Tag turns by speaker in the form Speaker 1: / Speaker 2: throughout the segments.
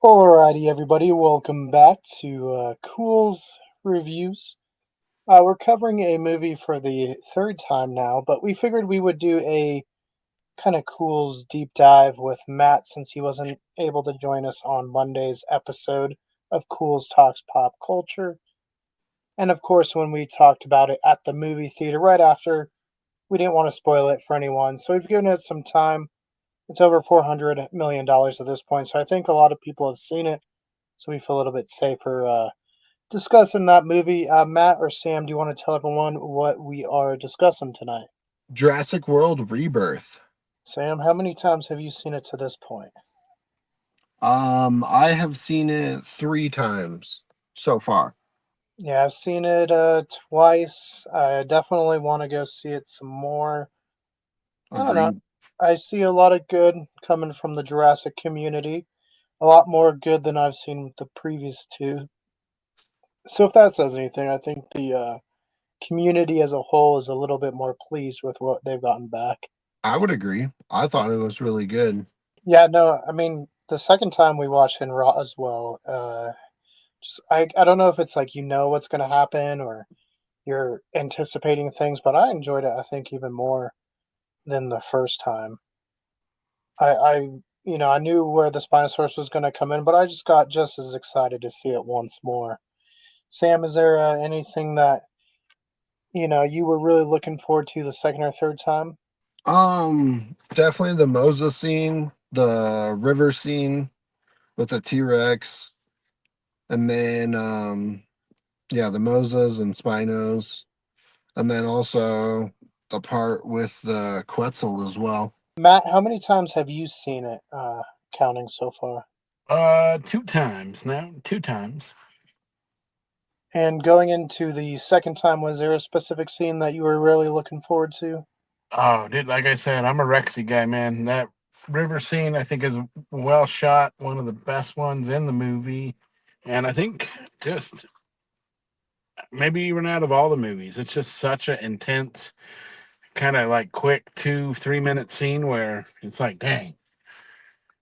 Speaker 1: Alrighty, everybody, welcome back to Cool's Reviews. We're covering a movie for the third time now, but we figured we would do a kind of Cool's deep dive with Matt since he wasn't able to join us on Monday's episode of Cool's Talks Pop Culture. And of course, when we talked about it at the movie theater right after, we didn't want to spoil it for anyone, so we've given it some time. It's over $400 million at this point, so I think a lot of people have seen it, so we feel a little bit safer discussing that movie. Matt or Sam, do you want to tell everyone what we are discussing tonight?
Speaker 2: Jurassic World Rebirth.
Speaker 1: Sam, how many times have you seen it to this point?
Speaker 2: I have seen it 3 times so far.
Speaker 1: Yeah, I've seen it twice. I definitely want to go see it some more. I don't know.
Speaker 2: Agreed.
Speaker 1: I see a lot of good coming from the Jurassic community. A lot more good than I've seen with the previous two. So if that says anything, I think the community as a whole is a little bit more pleased with what they've gotten back.
Speaker 2: I would agree. I thought it was really good.
Speaker 1: Yeah, no, I mean the second time we watched in Raw as well. Just I don't know if it's like you know what's going to happen or you're anticipating things, but I enjoyed it. I think even more than the first time. I I knew where the Spinosaurus was going to come in, but I just got just as excited to see it once more. Sam, is there anything that you were really looking forward to the second or third time?
Speaker 2: Definitely the Moses scene, the river scene with the T-Rex, and then yeah, the Moses and Spinos, and then also the part with the Quetzal as well.
Speaker 1: Matt, how many times have you seen it, counting so far?
Speaker 3: Two times now. Two times.
Speaker 1: And going into the second time, was there a specific scene that you were really looking forward to?
Speaker 3: Oh, dude, like I said, I'm a Rexy guy, man. That river scene, I think, is well shot. One of the best ones in the movie. And I think just maybe even out of all the movies, it's just such an intense, kind of like quick 2-3 minute scene where it's like, dang,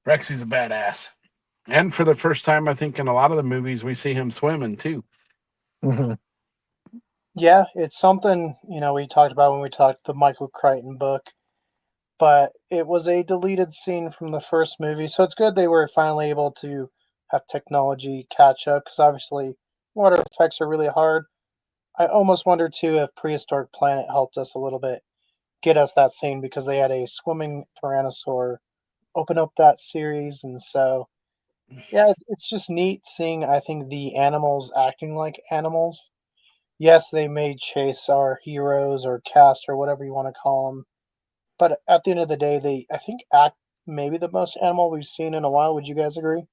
Speaker 3: Rexy's a badass. And for the first time, I think in a lot of the movies, we see him swimming too.
Speaker 2: Mhm.
Speaker 1: Yeah, it's something, we talked about when we talked the Michael Crichton book, but it was a deleted scene from the first movie, so it's good they were finally able to have technology catch up, because obviously water effects are really hard. I almost wonder too if Prehistoric Planet helped us a little bit get us that scene because they had a swimming tyrannosaur open up that series, and so yeah, it's just neat seeing, I think, the animals acting like animals. Yes, they may chase our heroes or cast or whatever you want to call them, but at the end of the day, they, I think, act maybe the most animal we've seen in a while. Would you guys agree?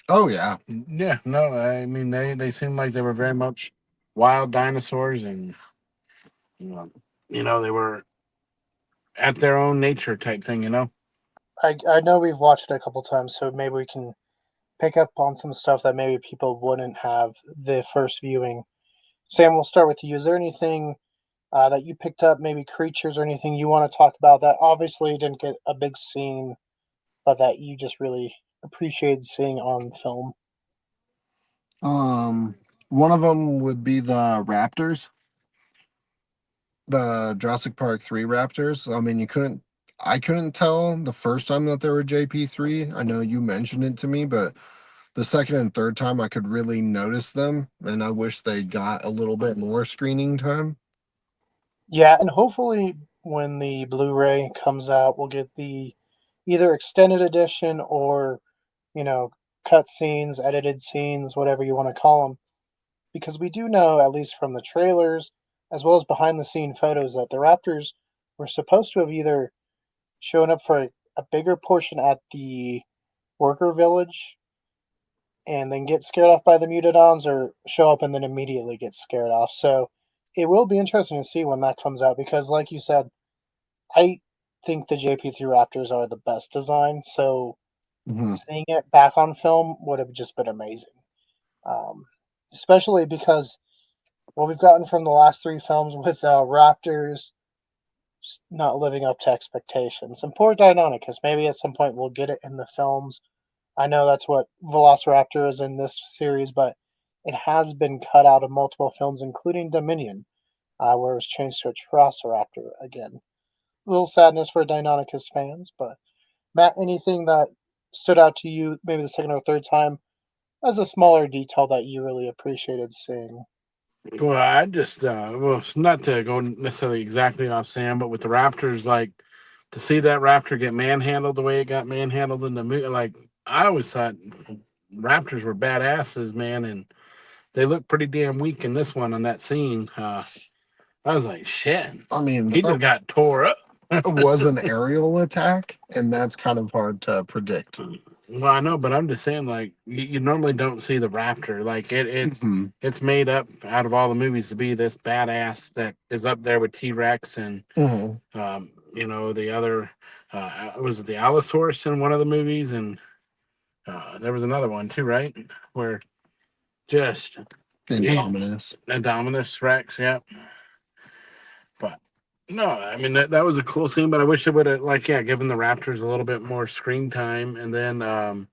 Speaker 2: Oh yeah.
Speaker 3: Yeah, no, I mean, they seemed like they were very much wild dinosaurs and, you know, they were at their own nature type thing.
Speaker 1: I know we've watched it a couple times, so maybe we can pick up on some stuff that maybe people wouldn't have the first viewing. Sam, we'll start with you. Is there anything that you picked up, maybe creatures or anything you want to talk about that obviously didn't get a big scene, but that you just really appreciated seeing on film?
Speaker 2: Um, One of them would be the Raptors, the Jurassic Park 3 Raptors. I mean, I couldn't tell the first time that they were JP3. I know you mentioned it to me, but the second and third time I could really notice them, and I wish they got a little bit more screening time.
Speaker 1: Yeah, and hopefully when the Blu-ray comes out, we'll get the either extended edition or, you know, cut scenes, edited scenes, whatever you want to call them, because we do know, at least from the trailers, as well as behind the scene photos, that the Raptors were supposed to have either shown up for a bigger portion at the worker village and then get scared off by the Mutadons, or show up and then immediately get scared off. So it will be interesting to see when that comes out because, like you said, I think the JP3 Raptors are the best design. So
Speaker 2: Mhm.
Speaker 1: seeing it back on film would have just been amazing. Um, Especially because what we've gotten from the last three films with Raptors just not living up to expectations. And poor Deinonychus, maybe at some point we'll get it in the films, I know that's what Velociraptor is in this series, but it has been cut out of multiple films, including Dominion, where it was changed to a Triceratops again. A little sadness for Deinonychus fans, but Matt, anything that stood out to you, maybe the second or third time, as a smaller detail that you really appreciated seeing?
Speaker 3: Well, I just well, not to go necessarily exactly off Sam, but with the Raptors, like to see that Raptor get manhandled the way it got manhandled in the movie, like I always thought Raptors were badasses, man, and they look pretty damn weak in this one on that scene. I was like, shit,
Speaker 2: I mean,
Speaker 3: he just got tore up.
Speaker 2: it was an aerial attack, and that's kind of hard to predict.
Speaker 3: Well, I know, but I'm just saying, like, you normally don't see the Raptor. Like,
Speaker 2: Mhm.
Speaker 3: it's made up out of all the movies to be this badass that is up there with T Rex and
Speaker 2: Mhm.
Speaker 3: the other was it the Allosaurus in one of the movies, and there was another one too, right? Where just
Speaker 2: Indominus.
Speaker 3: Indominus Rex, yeah. But no, I mean that was a cool scene, but I wish it would have given the Raptors a little bit more screen time, and then the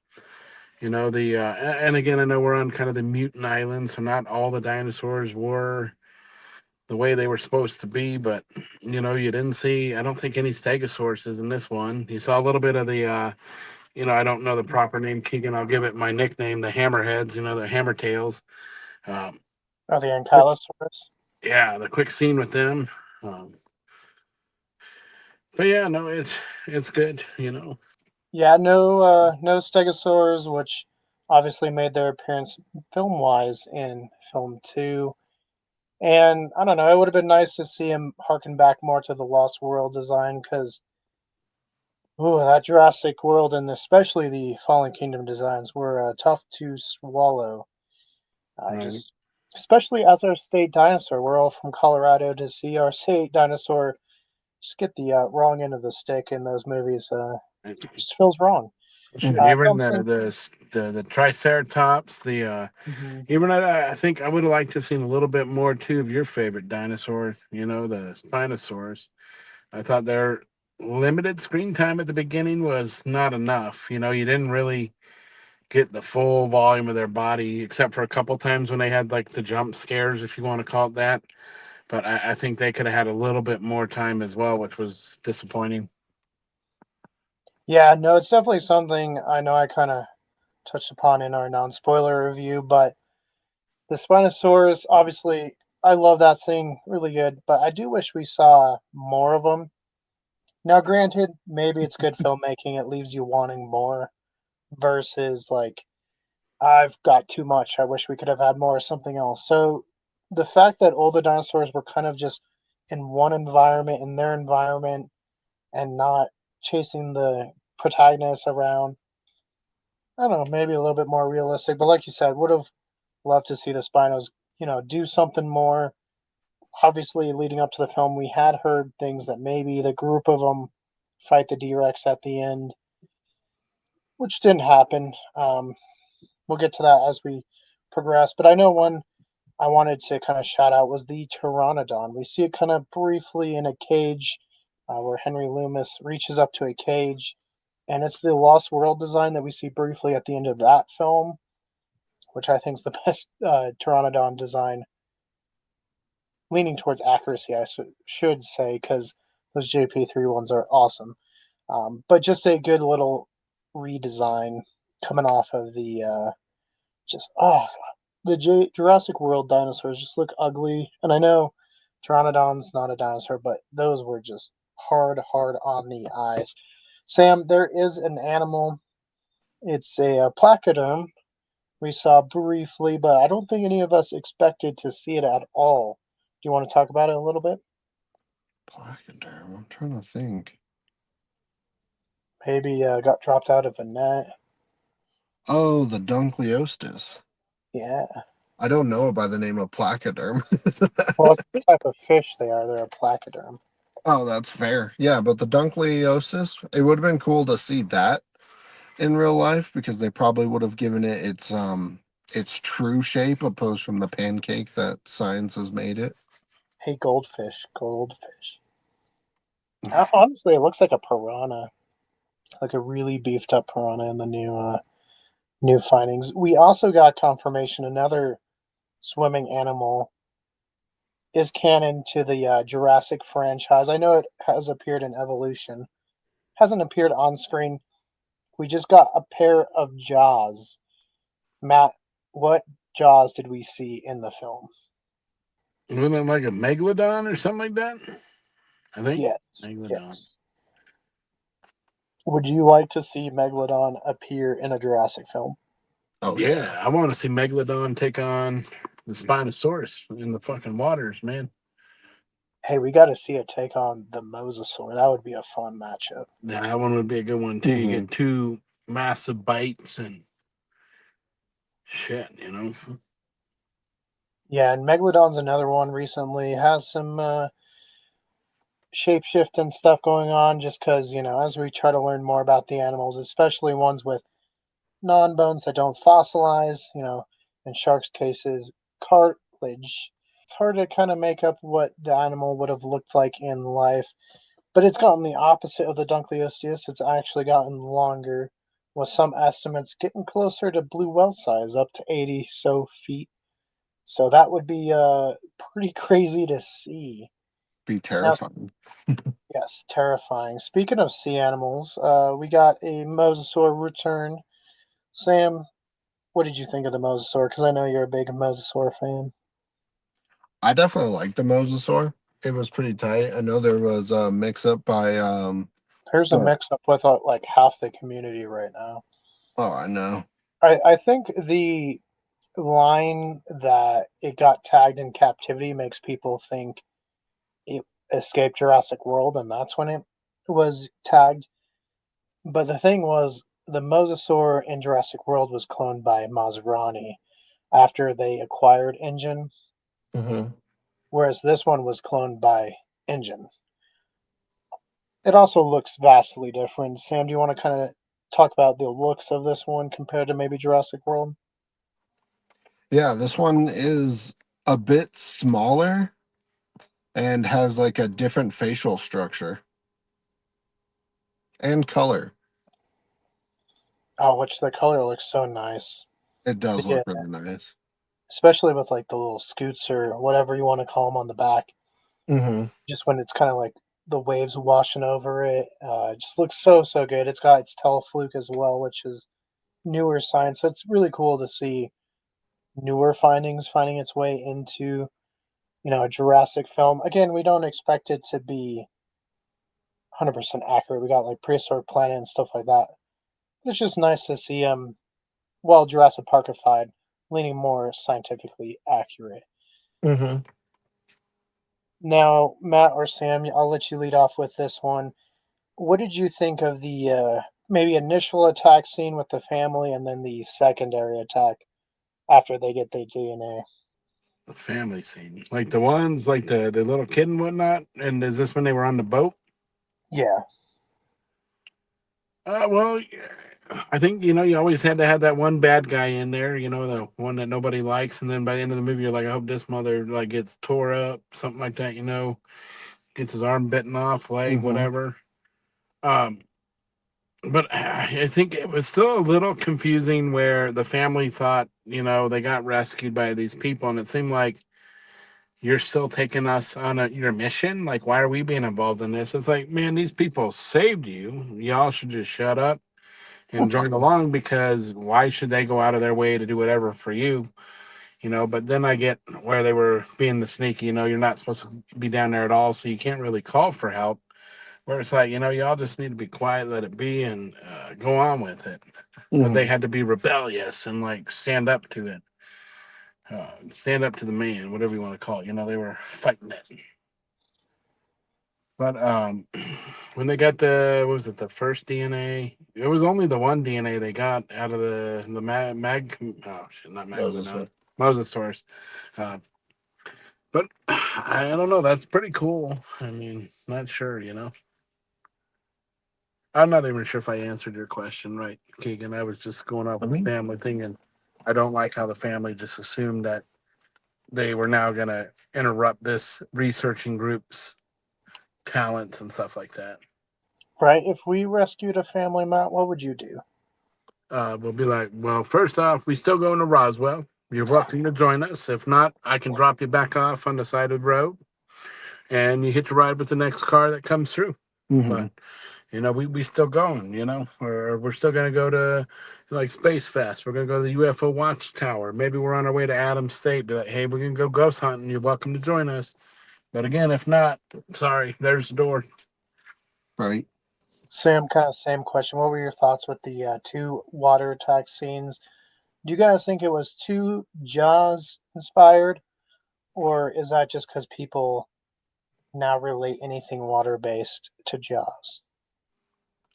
Speaker 3: and again I know we're on kind of the mutant island, so not all the dinosaurs were the way they were supposed to be, but you didn't see, I don't think, any stegosauruses in this one. You saw a little bit of the I don't know the proper name, Keegan, I'll give it my nickname, the hammerheads, the hammer tails. um,
Speaker 1: Are the
Speaker 3: quick,
Speaker 1: Ankylosaurus?
Speaker 3: yeah, the quick scene with them. um, but yeah, no, it's good.
Speaker 1: Yeah, no stegosaurs, which obviously made their appearance film wise in film two. And I don't know, it would have been nice to see him harken back more to the Lost World design because, ooh, that Jurassic World and especially the Fallen Kingdom designs were tough to swallow.
Speaker 3: Right.
Speaker 1: Just especially as our state dinosaur, we're all from Colorado to see our state dinosaur just get the wrong end of the stick in those movies. Just feels wrong.
Speaker 3: Shit, even
Speaker 1: Something.
Speaker 3: the Triceratops, the
Speaker 1: Mhm.
Speaker 3: even I think I would have liked to have seen a little bit more too of your favorite dinosaur, the Spinosaurus. I thought their limited screen time at the beginning was not enough. You didn't really get the full volume of their body, except for a couple times when they had like the jump scares, if you want to call it that. But I think they could have had a little bit more time as well, which was disappointing.
Speaker 1: Yeah, no, it's definitely something I know I kind of touched upon in our non-spoiler review, but the Spinosaurus, obviously, I love that thing, really good, but I do wish we saw more of them. Now, granted, maybe it's good filmmaking; it leaves you wanting more. Versus like, I've got too much. I wish we could have had more or something else. So, the fact that all the dinosaurs were kind of just in one environment, in their environment, and not chasing the protagonist around. I don't know, maybe a little bit more realistic, but like you said, would have loved to see the Spinos, do something more. Obviously, leading up to the film, we had heard things that maybe the group of them fight the D Rex at the end, which didn't happen. We'll get to that as we progress, but I know one I wanted to kind of shout out was the Pteranodon. We see it kind of briefly in a cage where Henry Loomis reaches up to a cage, and it's the Lost World design that we see briefly at the end of that film, which I think is the best Pteranodon design, leaning towards accuracy, I should say, because those JP3 ones are awesome. But just a good little redesign coming off of the just the Jurassic World dinosaurs just look ugly, and I know Pteranodon's not a dinosaur, but those were just hard on the eyes. Sam, there is an animal. It's a placoderm we saw briefly, but I don't think any of us expected to see it at all. Do you want to talk about it a little bit?
Speaker 2: Placoderm. I'm trying to think.
Speaker 1: Maybe got dropped out of a net.
Speaker 2: Oh, the Dunkleosteus.
Speaker 1: Yeah.
Speaker 2: I don't know it by the name of placoderm.
Speaker 1: Well, it's the type of fish they are. They're a placoderm.
Speaker 2: Oh, that's fair. Yeah, but the Dunkleosteus, it would have been cool to see that in real life because they probably would have given it its true shape opposed from the pancake that science has made it.
Speaker 1: Hey, goldfish. Goldfish. Honestly, it looks like a piranha. Like a really beefed up piranha in the new New findings. We also got confirmation another swimming animal is canon to the Jurassic franchise. I know it has appeared in Evolution, hasn't appeared on screen. We just got a pair of jaws. Matt, what jaws did we see in the film?
Speaker 3: Wasn't it like a megalodon or something like that? I think
Speaker 1: Yes,
Speaker 3: megalodon.
Speaker 1: yes. Would you like to see Megalodon appear in a Jurassic film?
Speaker 2: Oh
Speaker 3: Yeah, I want to see megalodon take on the Spinosaurus in the fucking waters, man.
Speaker 1: Hey, we got to see it take on the Mosasaur. That would be a fun matchup.
Speaker 3: Yeah, that one would be a good one too. You get two massive bites and shit, you know.
Speaker 1: Yeah, and Megalodon's another one recently. Has some shapeshifting stuff going on just because, as we try to learn more about the animals, especially ones with non bones that don't fossilize, in sharks' cases, cartilage. It's hard to kind of make up what the animal would have looked like in life, but it's gotten the opposite of the Dunkleosteus. It's actually gotten longer, with some estimates getting closer to blue whale size, up to 80 so feet. So that would be pretty crazy to see.
Speaker 2: Be
Speaker 1: Now,
Speaker 2: terrifying.
Speaker 1: yes, terrifying. Speaking of sea animals, we got a mosasaur return. Sam, what did you think of the mosasaur? Because I know you're a big mosasaur fan.
Speaker 2: I definitely like the mosasaur. It was pretty tight. I know there was a mix up by
Speaker 1: There's a
Speaker 2: the
Speaker 1: mix up with like half the community right now.
Speaker 2: oh, I know.
Speaker 1: I think the line that it got tagged in captivity makes people think it escaped Jurassic World, and that's when it was tagged. But the thing was, the mosasaur in Jurassic World was cloned by Maserati after they acquired Engine,
Speaker 2: Mm-hmm.
Speaker 1: whereas this one was cloned by Engine. It also looks vastly different. Sam, do you want to kind of talk about the looks of this one compared to maybe Jurassic World?
Speaker 2: Yeah, this one is a bit smaller and has like a different facial structure and color.
Speaker 1: Oh, which the color looks so nice.
Speaker 2: It does
Speaker 1: Yeah,
Speaker 2: look really nice.
Speaker 1: especially with like the little scoots or whatever you want to call them on the back.
Speaker 2: Mm-hmm.
Speaker 1: Just when it's kind of like the waves washing over it, it just looks so good. It's got its tail fluke as well, which is newer science. So it's really cool to see newer findings finding its way into a Jurassic film. Again, we don't expect it to be 100% accurate. We got like prehistoric planet and stuff like that. It's just nice to see Jurassic Parkified, leaning more scientifically accurate.
Speaker 2: Mm-hmm.
Speaker 1: Now, Matt or Sam, I'll let you lead off with this one. What did you think of the maybe initial attack scene with the family and then the secondary attack after they get their DNA?
Speaker 3: The family scene, like the ones like the little kid and whatnot. And is this when they were on the boat?
Speaker 1: Yeah.
Speaker 3: Well, I think you always had to have that one bad guy in there. The one that nobody likes, and then by the end of the movie, you're like, I hope this mother like gets tore up, something like that. Gets his arm bitten off, leg,
Speaker 2: Mm-hmm.
Speaker 3: whatever. Um, but I think it was still a little confusing where the family thought, they got rescued by these people, and it seemed like you're still taking us on your mission. Like, why are we being involved in this? It's like, man, these people saved you. Y'all should just shut up and join along because why should they go out of their way to do whatever for you? But then I get where they were being the sneaky, you're not supposed to be down there at all, so you can't really call for help. Where it's like, y'all just need to be quiet, let it be, and go on with it. But they
Speaker 2: Mm-hmm.
Speaker 3: had to be rebellious and like stand up to it, stand up to the man, whatever you want to call it. They were fighting it. But when they got what was it, the first DNA? It was only the one DNA they got out of the oh shit, not
Speaker 2: Mosasaur.
Speaker 3: Megalodon, Mosasaurus. Uh, but I don't know. That's pretty cool. I mean, not sure. I'm not even sure if I answered your question right, Keegan. I was just going off
Speaker 2: I
Speaker 3: with the
Speaker 2: mean,
Speaker 3: family thing, and I don't like how the family just assumed that they were now going to interrupt this researching group's talents and stuff like that.
Speaker 1: Right? If we rescued a family, Matt, what would you do?
Speaker 3: we'll be like, well, first off, we still going to Roswell. You're welcome to join us. If not, I can drop you back off on the side of the road, and you hit the ride with the next car that comes through.
Speaker 2: Mm-hmm.
Speaker 3: But we still going. Or we're still gonna go to like Space Fest. We're gonna go to the UFO Watchtower. Maybe we're on our way to Adams State. Be like, hey, we're gonna go ghost hunting. You're welcome to join us. But again, if not, sorry, there's the door.
Speaker 2: Right.
Speaker 1: Sam, kind of same question. What were your thoughts with the two water attack scenes? Do you guys think it was too Jaws inspired, or is that just because people now relate anything water based to Jaws?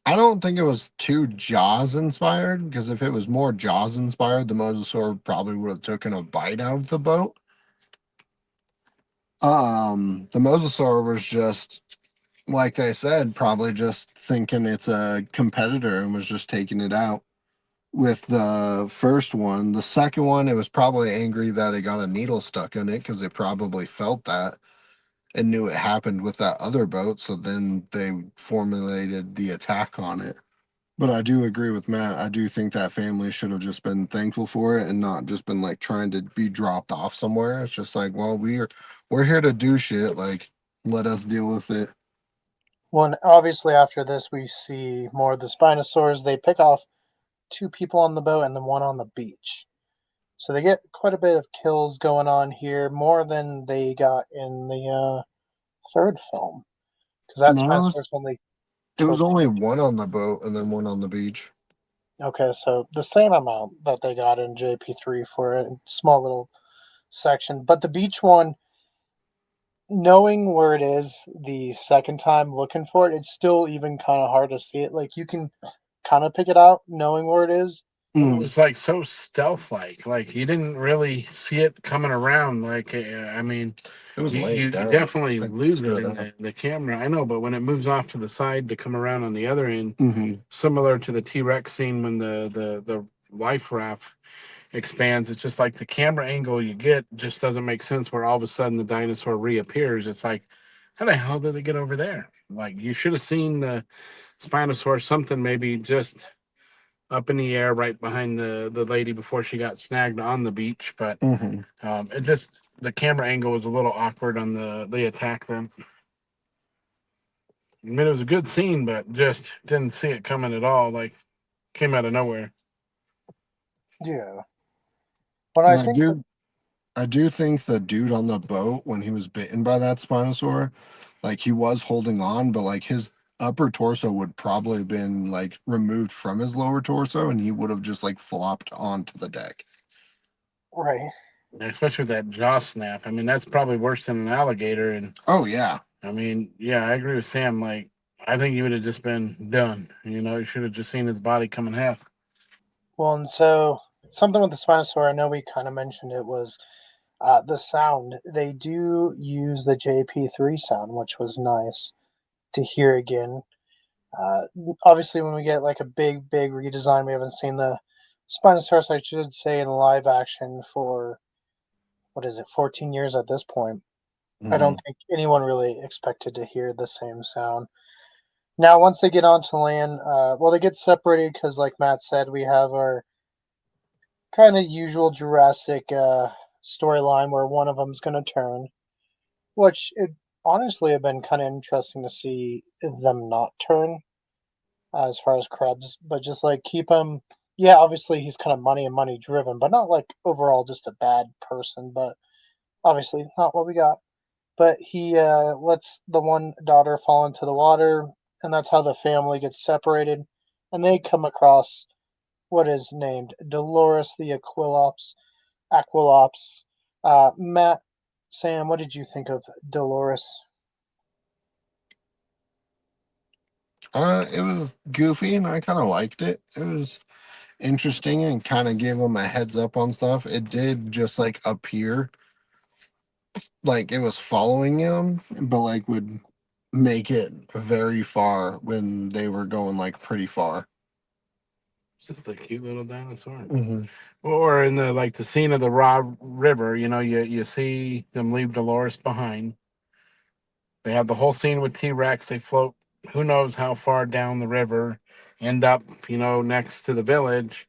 Speaker 2: I don't think it was too Jaws inspired, because if it was more Jaws inspired, the mosasaur probably would have taken a bite out of the boat. The mosasaur was just, like they said, probably just thinking it's a competitor and was just taking it out. With the first one, the second one, it was probably angry that it got a needle stuck in it, because it probably felt that and knew it happened with that other boat. So then they formulated the attack on it. But I do agree with Matt. I do think that family should have just been thankful for it and not just been like trying to be dropped off somewhere. It's just like, well, we're here to do shit. Like, let us deal with it.
Speaker 1: Well, and obviously after this, we see more of the Spinosaurs. They pick off two people on the boat and then one on the beach. So they get quite a bit of kills going on here, more than they got in the third film. Because that
Speaker 2: No,
Speaker 1: Spinosaurus only
Speaker 2: it was
Speaker 1: killed
Speaker 2: only
Speaker 1: two.
Speaker 2: one on the boat and then one on the beach.
Speaker 1: Okay, so the same amount that they got in JP3 for a small little section. But the beach one, knowing where it is the second time looking for it, it's still even kind of hard to see it. Like you can kind of pick it out knowing where it is.
Speaker 3: Well, it
Speaker 2: Mm,
Speaker 3: was like so stealth like. Like you didn't really see it coming around. Like I mean,
Speaker 2: it was
Speaker 3: you
Speaker 2: laying down.
Speaker 3: definitely
Speaker 2: Like
Speaker 3: lose it
Speaker 2: straight
Speaker 3: in
Speaker 2: up.
Speaker 3: the camera. I know, but when it moves off to the side to come around on the other end,
Speaker 2: Mm-hmm.
Speaker 3: similar to the T-Rex scene when the life raft expands, it's just like the camera angle you get just doesn't make sense. Where all of a sudden the dinosaur reappears. It's like, how the hell did it get over there? Like you should have seen the Spinosaurus something maybe just up in the air right behind the lady before she got snagged on the beach. But
Speaker 2: Mm-hmm.
Speaker 3: it just the camera angle was a little awkward on the attack. Then I mean, it was a good scene, but just didn't see it coming at all. Like came out of nowhere.
Speaker 1: Yeah. But
Speaker 2: And
Speaker 1: I think that,
Speaker 2: I do think the dude on the boat, when he was bitten by that Spinosaur, like he was holding on, but like his upper torso would probably have been like removed from his lower torso and he would have just like flopped onto the deck.
Speaker 1: right.
Speaker 3: Especially with that jaw snap. I mean, that's probably worse than an alligator. And
Speaker 2: Oh yeah.
Speaker 3: I mean, yeah, I agree with Sam. Like, I think he would have just been done. You should have just seen his body come in half.
Speaker 1: Well, and so something with the Spinosaur, I know we kind of mentioned it was the sound. They do use the JP3 sound, which was nice to hear again. Uh, Obviously, when we get like a big redesign, we haven't seen the Spinosaurus, I should say, in live action for what is it, 14 years at this point. I
Speaker 2: Hmm.
Speaker 1: don't think anyone really expected to hear the same sound. Now, once they get onto land, well, they get separated because, like Matt said, we have our kind of usual Jurassic storyline where one of them's going to turn, which it honestly have been kind of interesting to see them not turn as far as Krebs, but just like keep him. Yeah, obviously he's kind of money and money driven, but not like overall just a bad person. But obviously not what we got. But he lets the one daughter fall into the water, and that's how the family gets separated. And they come across what is named Dolores the Aquilops. Aquilops. Matt, Sam, what did you think of Dolores?
Speaker 2: It was goofy and I kind of liked it. It was interesting and kind of gave him a heads up on stuff. It did just like appear like it was following him, but like would make it very far when they were going like pretty far.
Speaker 3: Just a cute little dinosaur.
Speaker 2: Hmm.
Speaker 3: Or in the scene of the Raw River, you see them leave Dolores behind. They have the whole scene with T Rex. They float who knows how far down the river, end up next to the village,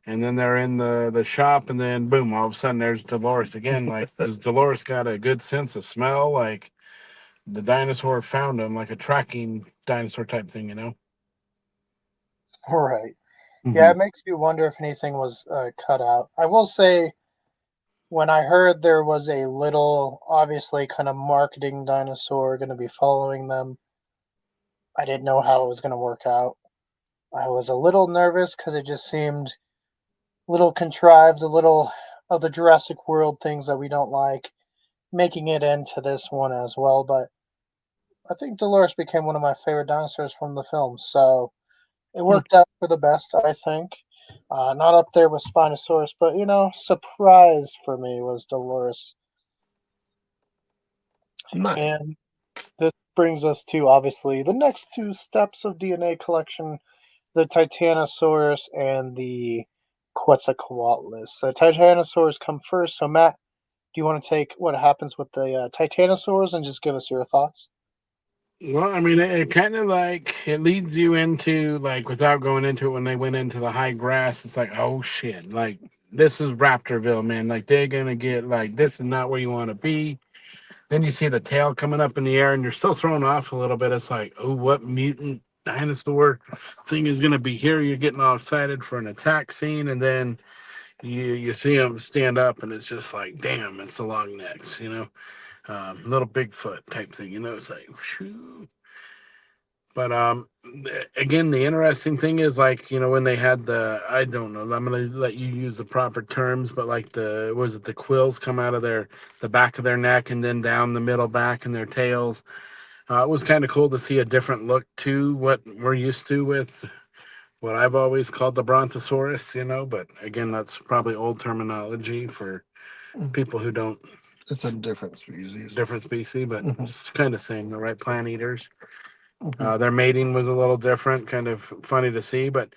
Speaker 3: and then they're in the shop, and then boom, all of a sudden there's Dolores again. Like, does Dolores got a good sense of smell? Like the dinosaur found him, like a tracking dinosaur type thing, you know?
Speaker 1: Right. Yeah,
Speaker 2: Hmm.
Speaker 1: it makes you wonder if anything was cut out. I will say, when I heard there was a little, obviously, kind of marketing dinosaur going to be following them, I didn't know how it was going to work out. I was a little nervous because it just seemed a little contrived, a little of the Jurassic World things that we don't like, making it into this one as well. But I think Dolores became one of my favorite dinosaurs from the film, so it worked out for the best, I think. Not up there with Spinosaurus, but surprise for me was Dolores.
Speaker 2: Nice.
Speaker 1: And this brings us to obviously the next two steps of DNA collection: the Titanosaurus and the Quetzalcoatlus. The Titanosaurs come first. So, Matt, do you want to take what happens with the Titanosaurs and just give us your thoughts?
Speaker 3: Well, I mean, it kind of like it leads you into, like, without going into it, when they went into the high grass, it's like, oh shit, like this is Raptorville, man. Like they're gonna get, like, this is not where you want to be. Then you see the tail coming up in the air, and you're still thrown off a little bit. It's like, oh, what mutant dinosaur thing is gonna be here? You're getting all excited for an attack scene, and then you see them stand up, and it's just like, damn, it's the long necks, little Bigfoot type thing, It's like, whew. But again, the interesting thing is, like, when they had the, I don't know, I'm gonna let you use the proper terms, but like was it the quills come out of the back of their neck and then down the middle back and their tails. It was kind of cool to see a different look to what we're used to with what I've always called the Brontosaurus, But again, that's probably old terminology for people who don't,
Speaker 2: It's a different species.
Speaker 3: different species, but
Speaker 2: Hmm.
Speaker 3: it's kind of same, the right, plant eaters.
Speaker 2: Hmm.
Speaker 3: Their mating was a little different, kind of funny to see, but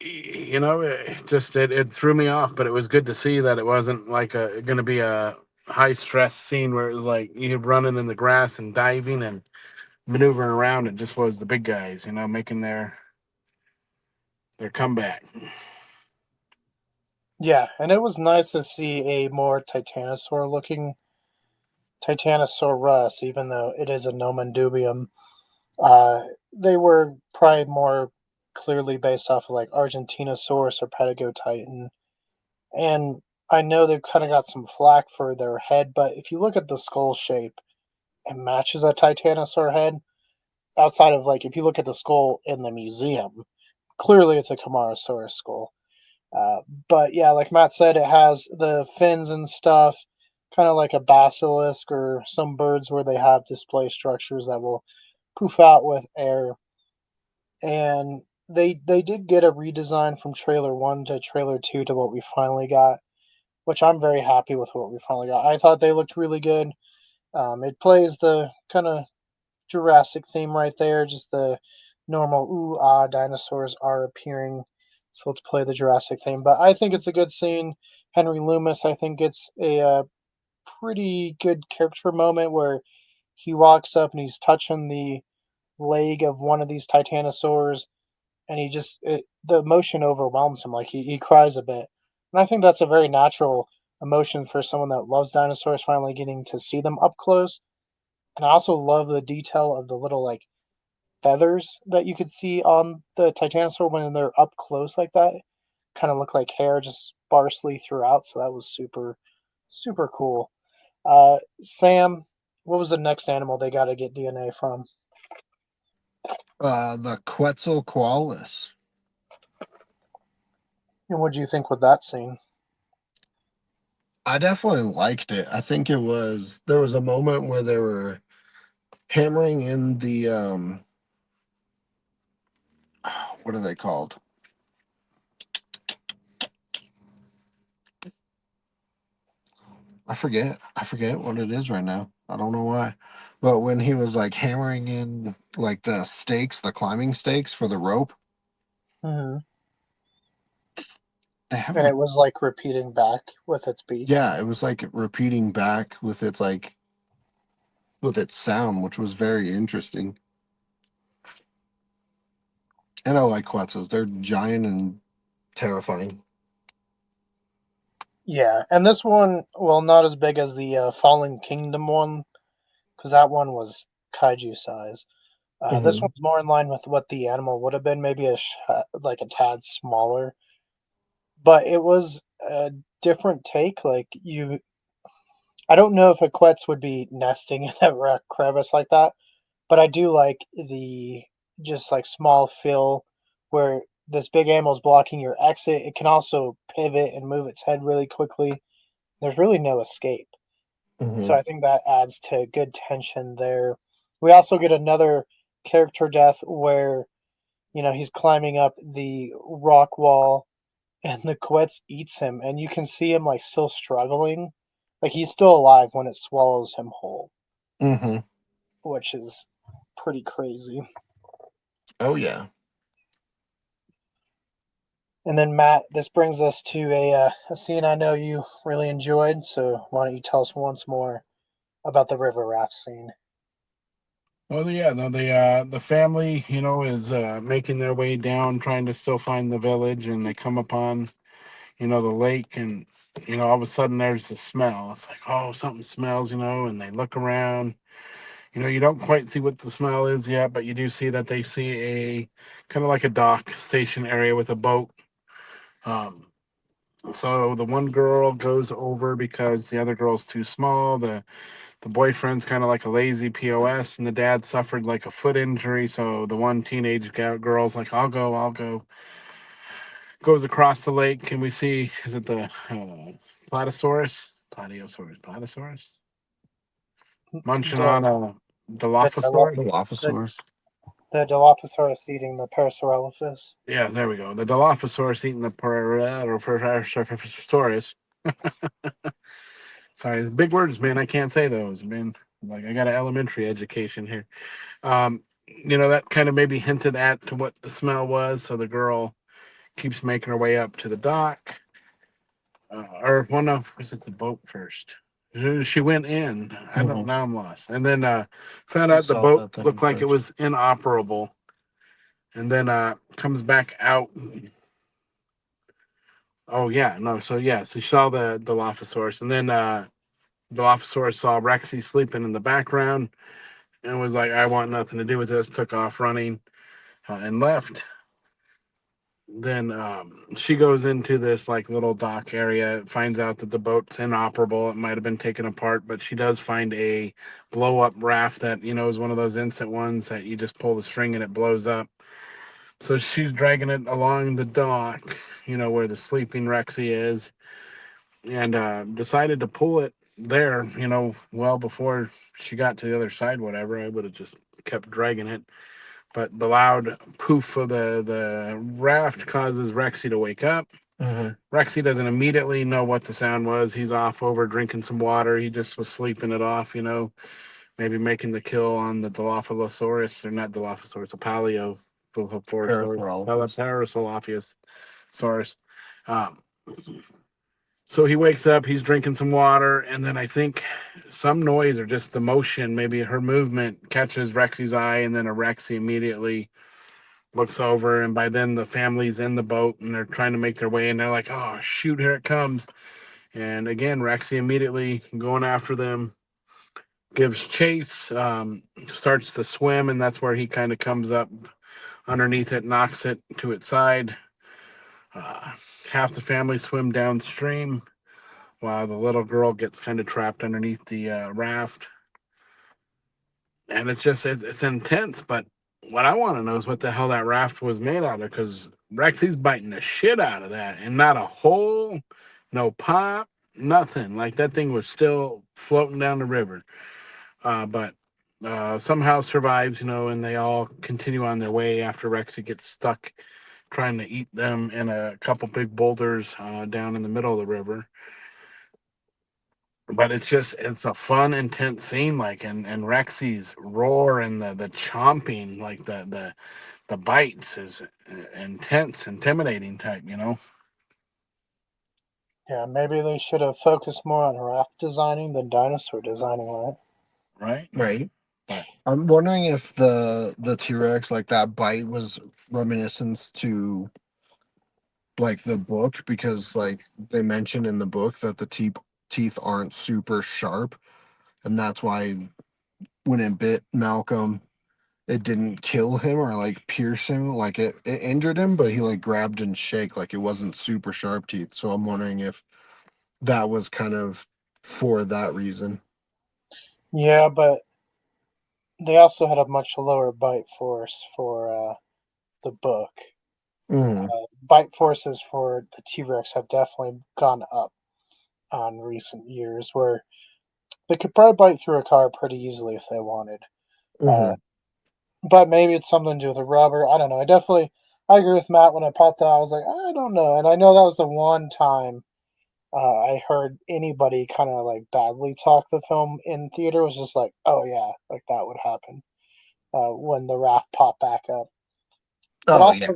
Speaker 3: it threw me off. But it was good to see that it wasn't like going to be a high stress scene where it was like you running in the grass and diving and maneuvering around. It just was the big guys, making their comeback.
Speaker 1: Yeah, and it was nice to see a more Titanosaur looking Titanosaurus, even though it is a nomen dubium. They were probably more clearly based off of like Argentinosaurus or Patagotitan. And I know they've kind of got some flack for their head, but if you look at the skull shape, it matches a Titanosaur head. Outside of like, if you look at the skull in the museum, clearly it's a Camarasaurus skull. Uh, but yeah, like Matt said, it has the fins and stuff, kind of like a basilisk or some birds where they have display structures that will poof out with air. And they did get a redesign from trailer 1 to trailer 2 to what we finally got, which I'm very happy with what we finally got. I thought they looked really good. It plays the kind of Jurassic theme right there, just the normal ooh ah dinosaurs are appearing. So let's play the Jurassic theme. But I think it's a good scene. Henry Loomis, I think, gets a pretty good character moment where he walks up and he's touching the leg of one of these titanosaurs, and the emotion overwhelms him. Like he cries a bit, and I think that's a very natural emotion for someone that loves dinosaurs. Finally getting to see them up close, and I also love the detail of the little like feathers that you could see on the titanosaur when they're up close like that. Kind of look like hair just sparsely throughout. So that was super, super cool. Sam, what was the next animal they got to get DNA from?
Speaker 2: The Quetzalcoatlus.
Speaker 1: And what do you think with that scene?
Speaker 2: I definitely liked it. I think there was a moment where they were hammering in the what are they called? I forget what it is right now. I don't know why. But when he was like hammering in like the stakes, the climbing stakes for the rope,
Speaker 1: Hmm.
Speaker 2: they have
Speaker 1: And it was like repeating back with its beak.
Speaker 2: yeah, it was like repeating back with its sound, which was very interesting. And I like Quetzals. They're giant and terrifying.
Speaker 1: Yeah, and this one, well, not as big as the Fallen Kingdom one, because that one was kaiju size. This
Speaker 2: Mhm.
Speaker 1: one's more in line with what the animal would have been, maybe like a tad smaller. But it was a different take. I don't know if a Quetz would be nesting in a rock crevice like that, but I do like the just like small fill where this big animal's blocking your exit. It can also pivot and move its head really quickly. There's really no escape. So
Speaker 2: Mhm.
Speaker 1: I think that adds to good tension there. We also get another character death where, he's climbing up the rock wall and the Quetz eats him, and you can see him like still struggling. Like he's still alive when it swallows him whole,
Speaker 2: Mhm.
Speaker 1: which is pretty crazy.
Speaker 2: Oh yeah.
Speaker 1: And then Matt, this brings us to a scene I know you really enjoyed. So why don't you tell us once more about the river raft scene?
Speaker 3: Well, yeah, no, the family, is making their way down, trying to still find the village, and they come upon, the lake, and all of a sudden there's a smell. It's like, oh, something smells, and they look around. You don't quite see what the smell is yet, but you do see that they see a kind of like a dock station area with a boat. Um, so the one girl goes over because the other girl's too small. The boyfriend's kind of like a lazy POS, and the dad suffered like a foot injury. So the one teenage girl's like, I'll go, I'll go. Goes across the lake, and we see, is it the Platysaurus? Platysaurus? Munching
Speaker 1: The
Speaker 3: on a
Speaker 1: the
Speaker 2: The
Speaker 3: Dilophosaurus?
Speaker 1: the,
Speaker 2: Dilophosaurus.
Speaker 1: the Dilophosaurus eating the Parasaurolophus.
Speaker 3: Yeah, there we go. The Dilophosaurus eating the Parasaurus. Sorry, it's big words, man. I can't say those, man. Like I got an elementary education here. That kind of maybe hinted at to what the smell was. So the girl keeps making her way up to the dock, or one of was it the boat first? She went in. I don't.
Speaker 2: Mhm.
Speaker 3: Now I'm lost. And then found
Speaker 2: She
Speaker 3: out the
Speaker 2: saw
Speaker 3: boat
Speaker 2: that thing
Speaker 3: looked like it
Speaker 2: first.
Speaker 3: was inoperable, and then comes back out. Oh yeah, no. So yeah, so she saw the Dilophosaurus, and then Dilophosaurus saw Rexy sleeping in the background, and was like, "I want nothing to do with this." Took off running and left. Then she goes into this like little dock area, finds out that the boat's inoperable. It might have been taken apart, but she does find a blow up raft that is one of those instant ones that you just pull the string and it blows up. So she's dragging it along the dock, where the sleeping Rexy is, and decided to pull it there, well before she got to the other side. Whatever, I would have just kept dragging it, but the loud poof of the raft causes Rexy to wake up.
Speaker 2: Mhm.
Speaker 3: Rexy doesn't immediately know what the sound was. He's off over drinking some water. He just was sleeping it off, maybe making the kill on the Dilophosaurus, or not Dilophosaurus, a
Speaker 2: Parasaurolophus.
Speaker 3: Parasaurolophus. Um, so he wakes up, he's drinking some water, and then I think some noise or just the motion, maybe her movement catches Rexy's eye, and then a Rexy immediately looks over, and by then the family's in the boat and they're trying to make their way, and they're like, "Oh shoot, here it comes!" And again, Rexy immediately going after them, gives chase, starts to swim, and that's where he kind of comes up underneath it, knocks it to its side. Uh, Half the family swim downstream while the little girl gets kind of trapped underneath the raft, and it's intense. But what I want to know is what the hell that raft was made out of, because Rexy's biting the shit out of that, and not a hole, no pop, nothing. Like that thing was still floating down the river, but somehow survives, and they all continue on their way after Rexy gets stuck trying to eat them in a couple big boulders down in the middle of the river. But it's a fun, intense scene, like, and Rexy's roar and the chomping, like the bites is intense, intimidating type.
Speaker 1: Yeah, maybe they should have focused more on raft designing than dinosaur designing, right?
Speaker 3: Right?
Speaker 2: Right.
Speaker 3: But
Speaker 2: I'm wondering if the T-Rex, like that bite, was reminiscence to like the book, because like they mention in the book that the teeth aren't super sharp, and that's why when it bit Malcolm, it didn't kill him or like pierce him, like it injured him, but he like grabbed and shake, like it wasn't super sharp teeth. So I'm wondering if that was kind of for that reason.
Speaker 1: Yeah, but they also had a much lower bite force for the book.
Speaker 2: Hmm.
Speaker 1: Bite forces for the T Rex have definitely gone up on recent years, where they could probably bite through a car pretty easily if they wanted. Uh,
Speaker 2: Hmm.
Speaker 1: but maybe it's something to do with the rubber. I don't know. I agree with Matt when it popped out. I was like, I don't know. And I know that was the one time I heard anybody kind of like badly talk the film in theater. Was just like, oh yeah, like that would happen when the raft popped back up. But
Speaker 2: Oh yeah.
Speaker 1: also,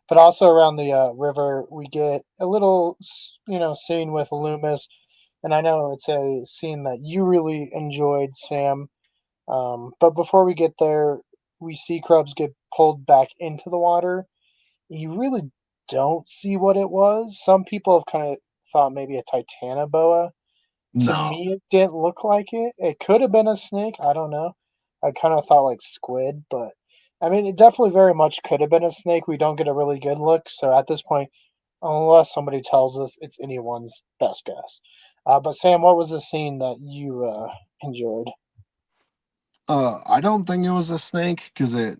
Speaker 1: but also around the river, we get a little, scene with Loomis, and I know it's a scene that you really enjoyed, Sam. But before we get there, we see Krubs get pulled back into the water. You really don't see what it was. Some people have kind of thought maybe a titanoboa. To
Speaker 2: No.
Speaker 1: me, it didn't look like it. It could have been a snake. I don't know. I kind of thought like squid, but I mean, it definitely very much could have been a snake. We don't get a really good look. So at this point, unless somebody tells us, it's anyone's best guess. But Sam, what was the scene that you enjoyed?
Speaker 2: I don't think it was a snake because it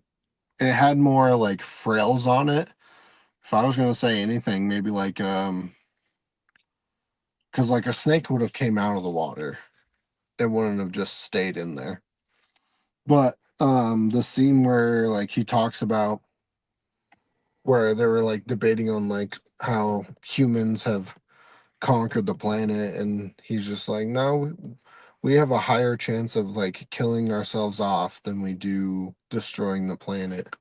Speaker 2: had more like frails on it. If I was gonna say anything, maybe like because like a snake would have came out of the water. It wouldn't have just stayed in there. But the scene where like he talks about where they were like debating on like how humans have conquered the planet, and he's just like, no, we have a higher chance of like killing ourselves off than we do destroying the planet.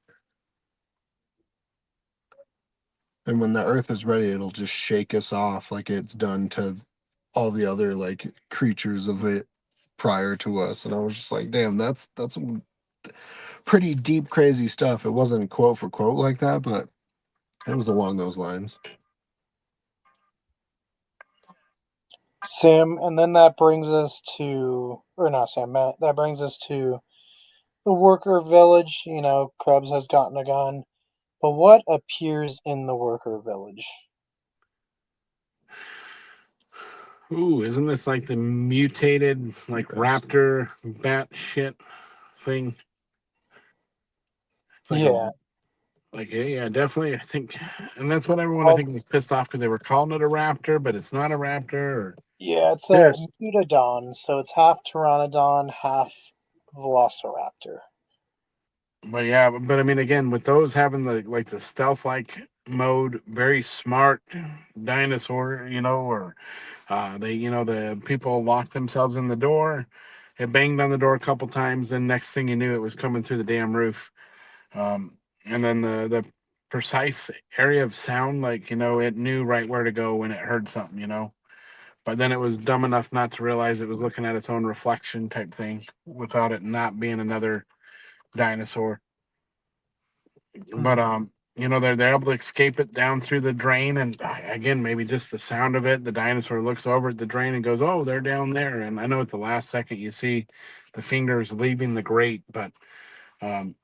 Speaker 2: And when the earth is ready, it'll just shake us off like it's done to all the other like creatures of it prior to us. And I was just like, damn, that's some pretty deep, crazy stuff. It wasn't quote for quote like that, but it was along those lines.
Speaker 1: Sam, and then that brings us to, or not Sam, Matt, that brings us to the worker village. Krebs has gotten a gun. But what appears in the worker village?
Speaker 3: Ooh, isn't this like the mutated like raptor bat shit thing? It's like a
Speaker 1: Yeah.
Speaker 3: like yeah, definitely. I think, and that's what everyone I
Speaker 1: Well,
Speaker 3: think was pissed off because they were calling it a raptor, but it's not a raptor. Or
Speaker 1: yeah, it's a
Speaker 3: yes,
Speaker 1: mutodon, so it's half pteranodon, half velociraptor.
Speaker 3: but yeah, but I mean, again, with those having the like the stealth like mode, very smart dinosaur, or they, the people locked themselves in the door. It banged on the door a couple times, and next thing you knew, it was coming through the damn roof. And then the precise area of sound, like it knew right where to go when it heard something. But then it was dumb enough not to realize it was looking at its own reflection type thing without it not being another dinosaur. But they're able to escape it down through the drain, and again, maybe just the sound of it. The dinosaur looks over at the drain and goes, "Oh, they're down there." And I know at the last second you see the fingers leaving the grate, but um,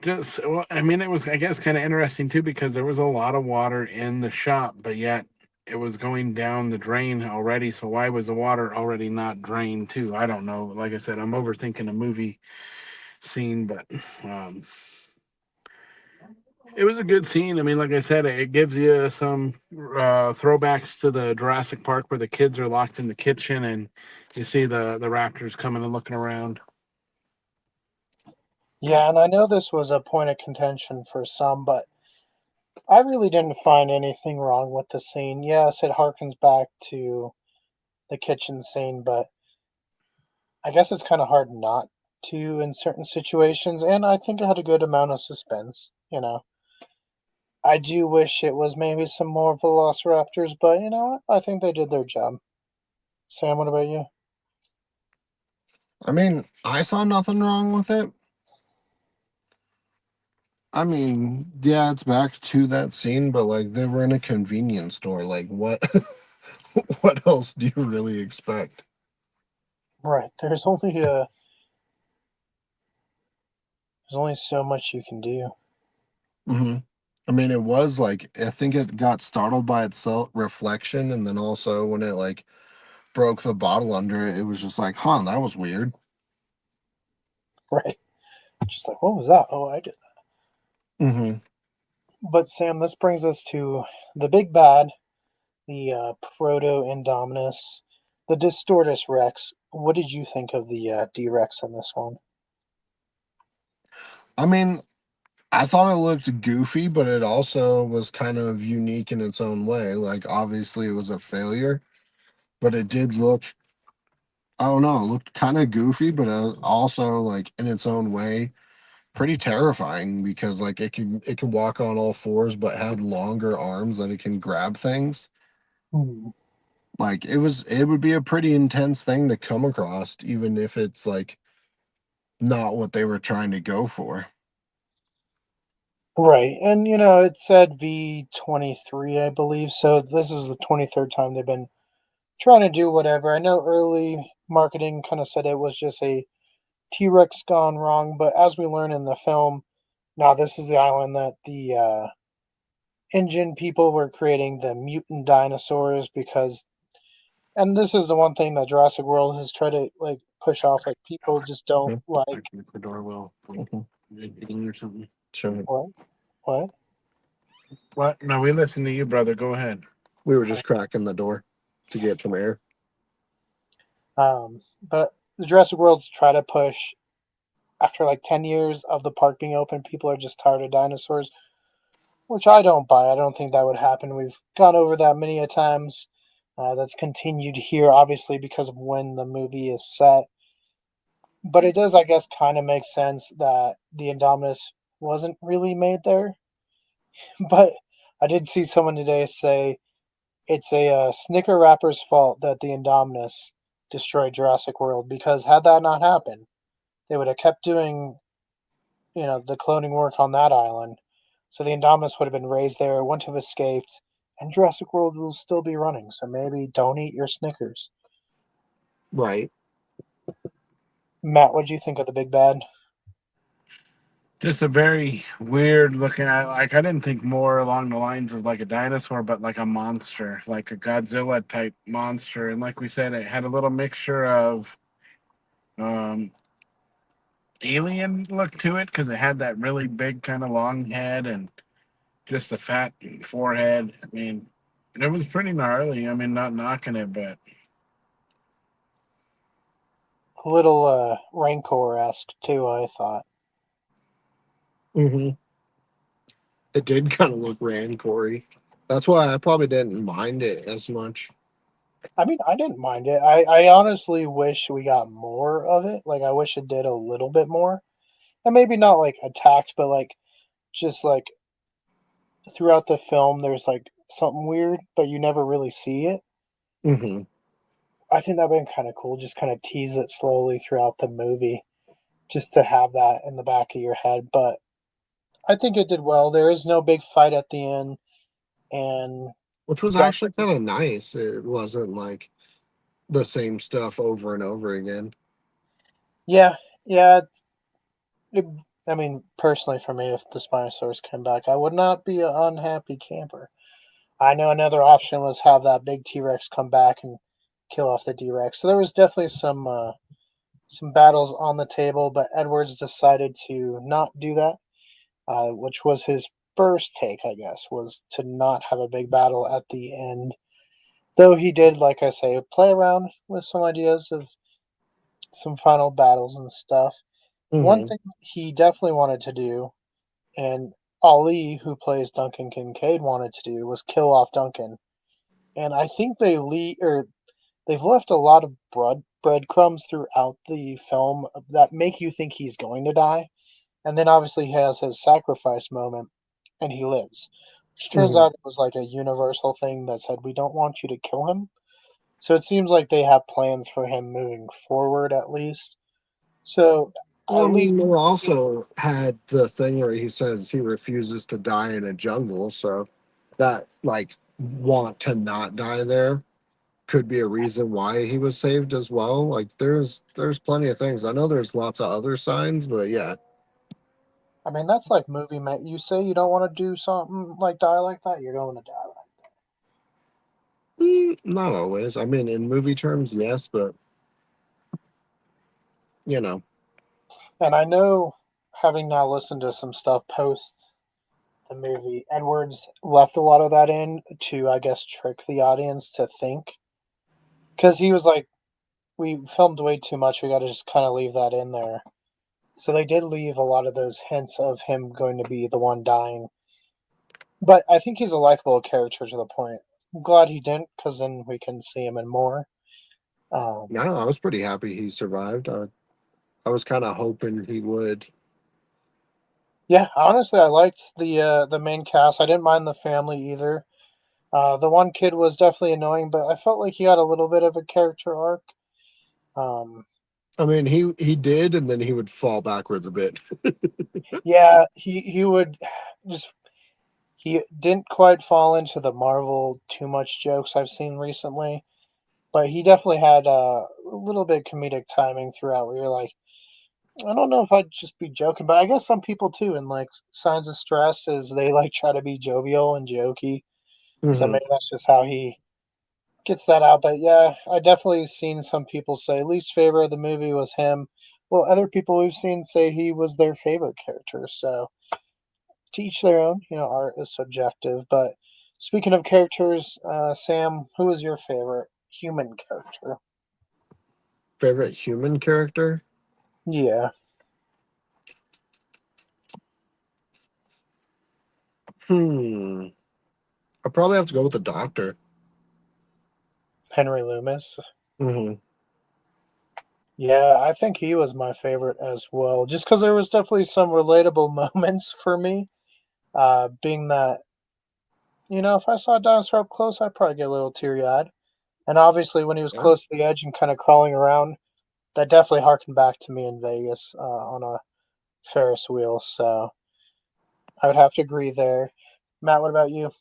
Speaker 3: just well, I mean, it was, I guess, kind of interesting too because there was a lot of water in the shop, but yet it was going down the drain already. So why was the water already not drained too? I don't know. Like I said, I'm overthinking a movie scene, but um, it was a good scene. I mean, like I said, it gives you some throwbacks to the Jurassic Park where the kids are locked in the kitchen and you see the raptors coming and looking around.
Speaker 1: Yeah, and I know this was a point of contention for some, but I really didn't find anything wrong with the scene. Yes, it harkens back to the kitchen scene, but I guess it's kind of hard not to in certain situations, and I think it had a good amount of suspense. I do wish it was maybe some more velociraptors, but you know what? I think they did their job. Sam, what about you?
Speaker 2: I mean, I saw nothing wrong with it. I mean, yeah, it's back to that scene, but like they were in a convenience store. Like what what else do you really expect?
Speaker 1: Right. There's only so much you can do.
Speaker 2: Hmm. I mean, it was like I think it got startled by itself reflection, and then also when it like broke the bottle under it, it was just like, huh, that was weird.
Speaker 1: Right. Just like, what was that? Oh, I did that.
Speaker 2: Hmm.
Speaker 1: But Sam, this brings us to the big bad, the Proto Indominus, the Distortus Rex. What did you think of the D Rex in this one?
Speaker 2: I mean, I thought it looked goofy, but it also was kind of unique in its own way. Like, obviously, it was a failure, but it did look, I don't know, it looked kind of goofy, but also, like, in its own way, pretty terrifying because, like, it can walk on all fours, but had longer arms that it can grab things.
Speaker 1: Hmm.
Speaker 2: Like, it would be a pretty intense thing to come across, even if it's, like, not what they were trying to go for.
Speaker 1: Right. And, it said V23, I believe. So this is the 23rd time they've been trying to do whatever. I know early marketing kind of said it was just a T Rex gone wrong, but as we learn in the film, now this is the island that the engine people were creating the mutant dinosaurs because, and this is the one thing that Jurassic World has tried to like push off. Like people just don't like
Speaker 3: Like the door will
Speaker 2: Mhm.
Speaker 3: ding or something.
Speaker 2: Sure.
Speaker 1: what what.
Speaker 3: What? No, we listen to you, brother. Go ahead.
Speaker 2: We were just cracking the door to get some air.
Speaker 1: But the Jurassic Worlds try to push after like 10 years of the park being open. People are just tired of dinosaurs, which I don't buy. I don't think that would happen. We've gone over that many a times. That's continued here, obviously, because of when the movie is set. But it does, I guess, kind of make sense that the Indominus wasn't really made there. But I did see someone today say it's a Snicker wrapper's fault that the Indominus destroyed Jurassic World because had that not happened, they would have kept doing, the cloning work on that island. So the Indominus would have been raised there, wouldn't have escaped, and Jurassic World will still be running. So maybe don't eat your Snickers.
Speaker 2: Right.
Speaker 1: Matt, what'd you think of the big bad?
Speaker 3: Just a very weird looking. Like I didn't think more along the lines of like a dinosaur, but like a monster, like a Godzilla type monster. And like we said, it had a little mixture of um, alien look to it because it had that really big kind of long head and just a fat forehead. I mean, and it was pretty gnarly. I mean, not knocking it, but
Speaker 1: A little Rancor esque, too, I thought.
Speaker 2: Hmm. It did kind of look rancory. That's why I probably didn't mind it as much.
Speaker 1: I mean, I didn't mind it. I honestly wish we got more of it. Like, I wish it did a little bit more. And maybe not like attacks, but like just like throughout the film, there's like something weird, but you never really see it.
Speaker 2: Hmm.
Speaker 1: I think that'd been kind of cool. Just kind of tease it slowly throughout the movie, just to have that in the back of your head. But I think it did well. There is no big fight at the end, and
Speaker 2: Which was
Speaker 1: got
Speaker 2: actually kind of nice. It wasn't like the same stuff over and over again.
Speaker 1: yeah, yeah. It, I mean, personally, for me, if the Spinosaurus came back, I would not be an unhappy camper. I know another option was have that big T Rex come back and kill off the D Rex. So there was definitely some battles on the table, but Edwards decided to not do that, which was his first take, I guess, was to not have a big battle at the end. Though he did, like I say, play around with some ideas of some final battles and stuff. One
Speaker 2: Hmm.
Speaker 1: thing he definitely wanted to do, and Ali, who plays Duncan Kincaid, wanted to do, was kill off Duncan. And I think they've left a lot of breadcrumbs throughout the film that make you think he's going to die. And then obviously he has his sacrifice moment and he lives. Which turns
Speaker 2: Hmm.
Speaker 1: out it was like a universal thing that said, we don't want you to kill him. So it seems like they have plans for him moving forward at least. So
Speaker 2: Well, I
Speaker 1: at least
Speaker 2: mean, they also had the thing where he says he refuses to die in a jungle, so that like want to not die there could be a reason why he was saved as well. Like there's plenty of things. I know there's lots of other signs, but yeah.
Speaker 1: I mean, that's like movie, man. You say you don't want to do something like die like that, you're going to die like
Speaker 2: Not always. I mean, in movie terms, yes, but you know.
Speaker 1: that. And I know, having now listened to some stuff post the movie, Edwards left a lot of that in to, I guess, trick the audience to think. Because he was like, we filmed way too much, we got to just kind of leave that in there. So they did leave a lot of those hints of him going to be the one dying. But I think he's a likable character to the point. I'm glad he didn't, because then we can see him in more. Um,
Speaker 2: No, I was pretty happy he survived. I was kind of hoping he would.
Speaker 1: yeah, honestly, I liked the main cast. I didn't mind the family either. The one kid was definitely annoying, but I felt like he had a little bit of a character arc. Um,
Speaker 2: I mean, he did, and then he would fall backwards a bit.
Speaker 1: yeah, he would just he didn't quite fall into the Marvel too much jokes I've seen recently, but he definitely had a little bit of comedic timing throughout. Where you're like, I don't know if I'd just be joking, but I guess some people too. And like signs of stress is they like try to be jovial and jokey. So
Speaker 2: Hmm.
Speaker 1: maybe that's just how he gets that out. But yeah, I definitely seen some people say least favorite of the movie was him. Well, other people we've seen say he was their favorite character. So to each their own. You know, art is subjective. But speaking of characters, Sam, who is your favorite human character?
Speaker 2: Favorite human character?
Speaker 1: Yeah,
Speaker 2: Hmm. I probably have to go with the doctor.
Speaker 1: Henry Loomis.
Speaker 2: Hmm.
Speaker 1: Yeah, I think he was my favorite as well. Just because there was definitely some relatable moments for me. Being that, if I saw a dinosaur up close, I'd probably get a little teary eyed. And obviously, when he was
Speaker 2: Yeah.
Speaker 1: close to the edge and kind of crawling around, that definitely harkened back to me in Vegas on a Ferris wheel. So I would have to agree there. Matt, what about you?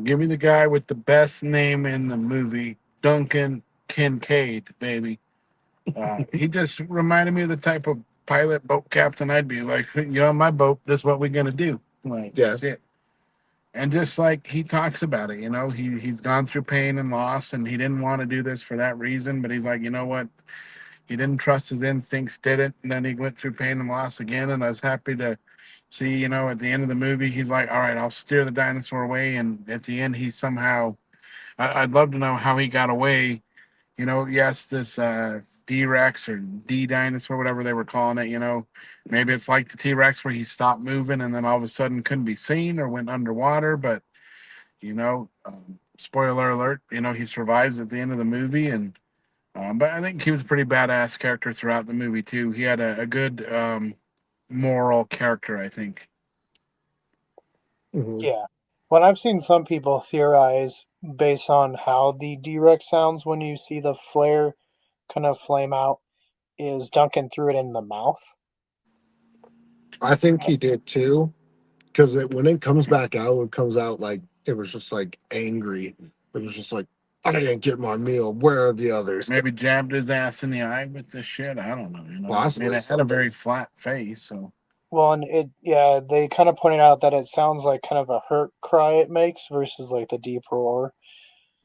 Speaker 3: Give me the guy with the best name in the movie, Duncan Kincaid, baby. He just reminded me of the type of pilot boat captain I'd be like. You're on my boat. This is what we're gonna do. Like
Speaker 2: Yeah.
Speaker 3: shit. And just like he talks about it, he's gone through pain and loss, and he didn't want to do this for that reason. But he's like, you know what? He didn't trust his instincts, did it, and then he went through pain and loss again. And I was happy to see, at the end of the movie, he's like, all right, I'll steer the dinosaur away. And at the end, he somehow, I'd love to know how he got away. Yes, this D Rex or D dinosaur, whatever they were calling it, maybe it's like the T Rex where he stopped moving and then all of a sudden couldn't be seen or went underwater. But, spoiler alert, he survives at the end of the movie. And, but I think he was a pretty badass character throughout the movie, too. He had a good moral character, I think.
Speaker 2: Hmm.
Speaker 1: Yeah. When I've seen some people theorize based on how the D-Rex sounds when you see the flare kind of flame out, is Duncan threw it in the mouth.
Speaker 2: I think he did too, because when it comes back out, it comes out like it was just like angry. It was just like, I didn't get my meal. Where are the others?
Speaker 3: Maybe jabbed his ass in the eye with this shit. I don't know. I mean,
Speaker 2: Possibly
Speaker 3: it had a
Speaker 2: something.
Speaker 3: very flat face, so.
Speaker 1: Well, and they kind of pointed out that it sounds like kind of a hurt cry it makes versus like the deep roar.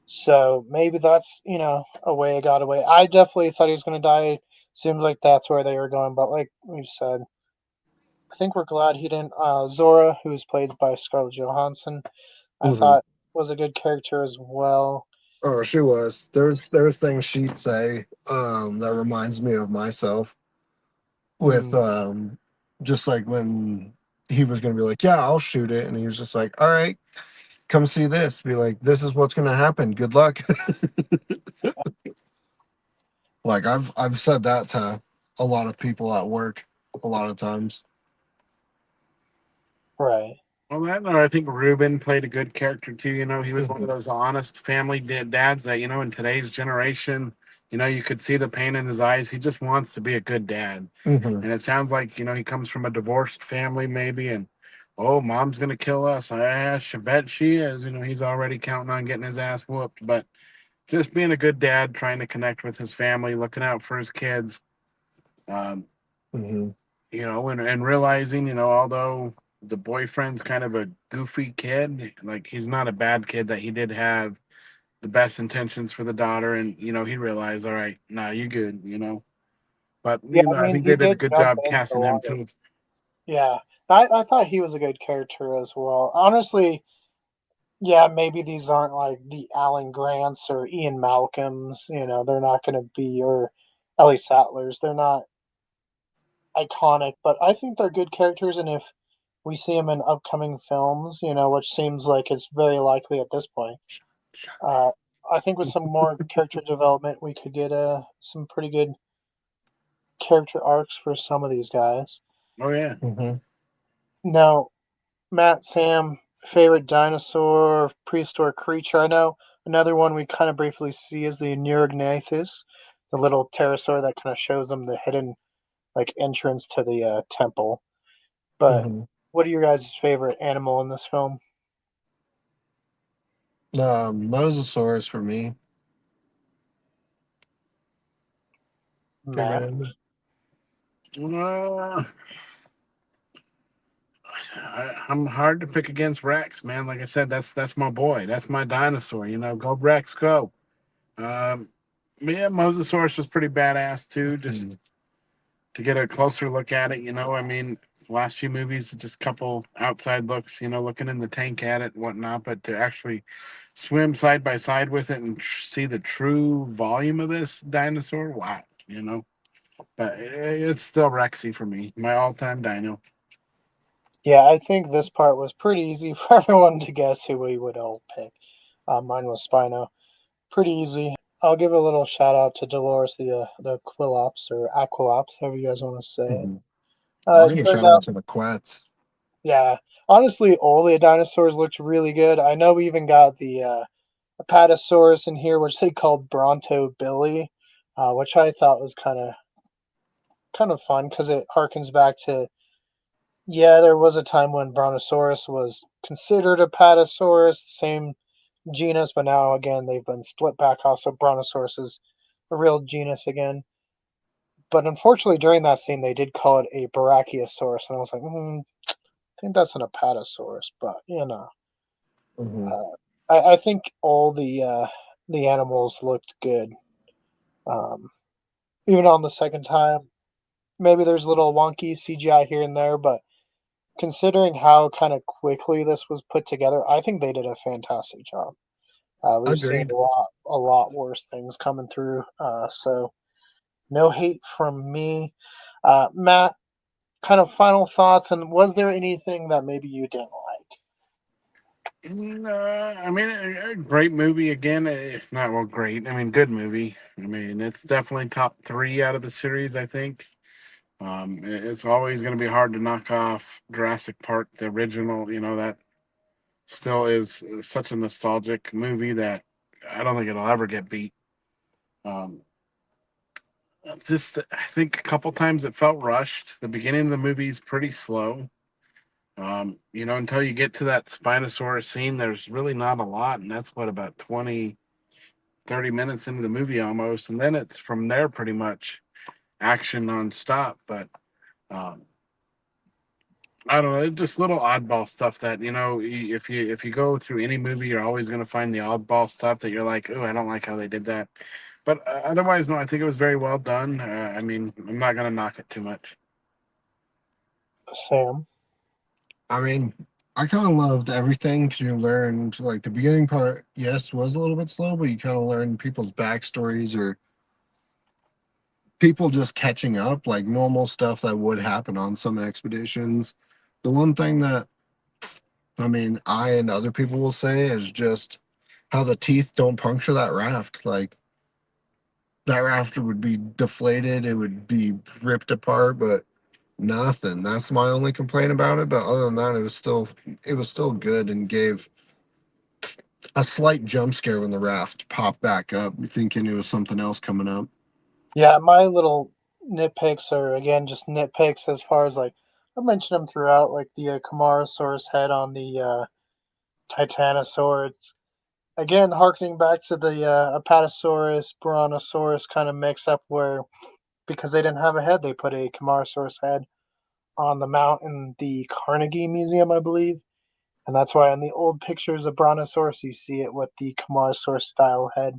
Speaker 1: So maybe that's, a way it got away. I definitely thought he was going to die. Seemed like that's where they were going. But like we've said, I think we're glad he didn't. Zora, who's played by Scarlett Johansson, I
Speaker 2: Hmm.
Speaker 1: thought was a good character as well.
Speaker 2: Oh, she was. There's things she'd say that reminds me of myself with
Speaker 1: Mm,
Speaker 2: just like when he was gonna be like, yeah, I'll shoot it, and he was just like, all right, come see this. Be like, this is what's gonna happen. Good luck. Like I've said that to a lot of people at work a lot of times.
Speaker 1: right.
Speaker 3: Well, I think Ruben played a good character too. He was one of
Speaker 2: Mhm.
Speaker 3: those honest family dads that, in today's generation, You could see the pain in his eyes. He just wants to be a good dad.
Speaker 2: Hmm.
Speaker 3: And it sounds like, he comes from a divorced family, maybe, and oh, mom's gonna kill us. I should bet she is. He's already counting on getting his ass whooped. But just being a good dad, trying to connect with his family, looking out for his kids, um,
Speaker 2: Hmm.
Speaker 3: and realizing, although the boyfriend's kind of a goofy kid, like he's not a bad kid, that he did have the best intentions for the daughter, and he realized, all right, nah, you good, But
Speaker 1: Yeah, I
Speaker 3: I
Speaker 1: mean,
Speaker 3: think
Speaker 1: he
Speaker 3: they did a
Speaker 1: did
Speaker 3: good
Speaker 1: jump
Speaker 3: job
Speaker 1: in for a
Speaker 3: casting him
Speaker 1: lot of.
Speaker 3: too.
Speaker 1: Yeah, I thought he was a good character as well. Honestly, yeah, maybe these aren't like the Alan Grants or Ian Malcolms. They're not going to be, or Ellie Sattlers. They're not iconic, but I think they're good characters. And if we see them in upcoming films, which seems like it's very likely at this point, uh, I think with some more character development, we could get some pretty good character arcs for some of these guys.
Speaker 3: Oh yeah.
Speaker 2: Hmm.
Speaker 1: Now, Matt, Sam, favorite dinosaur, prehistoric creature. I know another one we kind of briefly see is the Neurognathus, the little pterosaur that kind of shows them the hidden like entrance to the temple. But
Speaker 2: Hmm.
Speaker 1: what are your guys' favorite animal in this film?
Speaker 2: Mosasaurus for me.
Speaker 1: Matt.
Speaker 2: Favorite animal?
Speaker 3: Uh, I'm hard to pick against Rex, man. Like I said, that's my boy. That's my dinosaur. Go Rex, go. Um, but yeah, Mosasaurus was pretty badass too. Just
Speaker 2: Mhm.
Speaker 3: to get a closer look at it, I mean, last few movies, just a couple outside looks, looking in the tank at it and whatnot, but to actually swim side by side with it and see the true volume of this dinosaur, wow. But it's still Rexy for me, my all-time dino.
Speaker 1: Yeah, I think this part was pretty easy for everyone to guess who we would all pick. Mine was Spino. Pretty easy. I'll give a little shout out to Dolores, the Quilops or Aquilops, however you guys want to say it.
Speaker 2: Mhm. I'll give
Speaker 1: It
Speaker 2: a
Speaker 1: turned
Speaker 2: shout
Speaker 1: out,
Speaker 2: out to the Quets.
Speaker 1: yeah. Honestly, all the dinosaurs looked really good. I know we even got the Apatosaurus in here, which they called Bronto Billy, which I thought was kind of fun because it harkens back to, yeah, there was a time when Brontosaurus was considered a Apatosaurus, the same genus, but now again they've been split back off, so Brontosaurus is a real genus again. But unfortunately, during that scene, they did call it a Brachiosaurus, and I was like, I think that's an Apatosaurus, but
Speaker 2: Hmm.
Speaker 1: uh, I think all the animals looked good, um, even on the second time. Maybe there's a little wonky CGI here and there, but considering how kind of quickly this was put together, I think they did a fantastic job. We've seen
Speaker 2: Agreed.
Speaker 1: a lot worse things coming through, so no hate from me. Matt, kind of final thoughts, and was there anything that maybe you didn't like?
Speaker 3: I mean, a great movie again. If not, well, great. I mean, good movie. I mean, it's definitely top three out of the series, I think. It's always going to be hard to knock off Jurassic Park, the original. That still is such a nostalgic movie that I don't think it'll ever get beat. Um, just, I think a couple times it felt rushed. The beginning of the movie is pretty slow. Until you get to that Spinosaurus scene, there's really not a lot, and that's what, about 20, 30 minutes into the movie almost, and then it's from there pretty much action nonstop. But um, I don't know, just little oddball stuff that if you go through any movie, you're always going to find the oddball stuff that you're like, oh, I don't like how they did that. But otherwise, no, I think it was very well done. I mean, I'm not going to knock it too much.
Speaker 1: Sam?
Speaker 2: I mean, I kind of loved everything because you learned, like, the beginning part, yes, was a little bit slow, but you kind of learned people's backstories or people just catching up, like normal stuff that would happen on some expeditions. The one thing that, I mean, I and other people will say is just how the teeth don't puncture that raft. Like, that raft would be deflated, it would be ripped apart, but nothing. That's my only complaint about it. But other than that, it was still good and gave a slight jump scare when the raft popped back up, thinking it was something else coming up.
Speaker 1: Yeah, my little nitpicks are again just nitpicks as far as like I mentioned them throughout, like the Camarasaurus head on the Titanosaur. It's again harkening back to the Apatosaurus Brontosaurus kind of mix up where because they didn't have a head, they put a Camarasaurus head on the mount in the Carnegie Museum, I believe. And that's why in the old pictures of Brontosaurus, you see it with the Camarasaurus style head.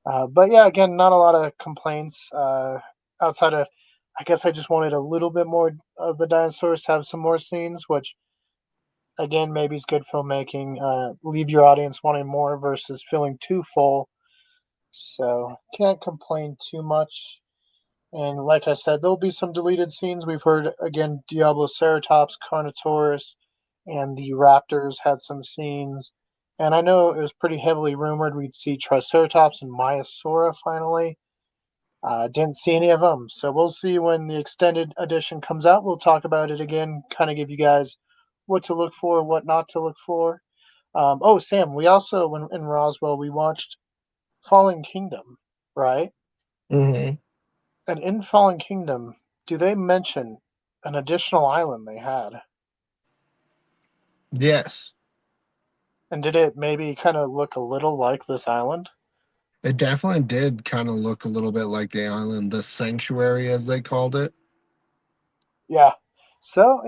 Speaker 1: But yeah, again, not a lot of complaints outside of. I guess I just wanted a little bit more of the dinosaurs to have some more scenes, which again maybe is good filmmaking. Leave your audience wanting more versus feeling too full. So can't complain too much. And like I said, there'll be some deleted scenes. We've heard again Diabloceratops, Carnotaurus, and the Raptors had some scenes. And I know it was pretty heavily rumored we'd see Triceratops and Maiasaura finally. Didn't see any of them. So we'll see when the extended edition comes out. We'll talk about it again, kind of give you guys what to look for, what not to look for. Oh, Sam, we also, when in Roswell, we watched Fallen Kingdom, right?
Speaker 2: Hmm.
Speaker 1: And in Fallen Kingdom, do they mention an additional island they had?
Speaker 2: Yes,
Speaker 1: And did it maybe kind of look a little like this island?
Speaker 2: it definitely did kind of look a little bit like the island, the sanctuary as they called it.
Speaker 1: Yeah. So,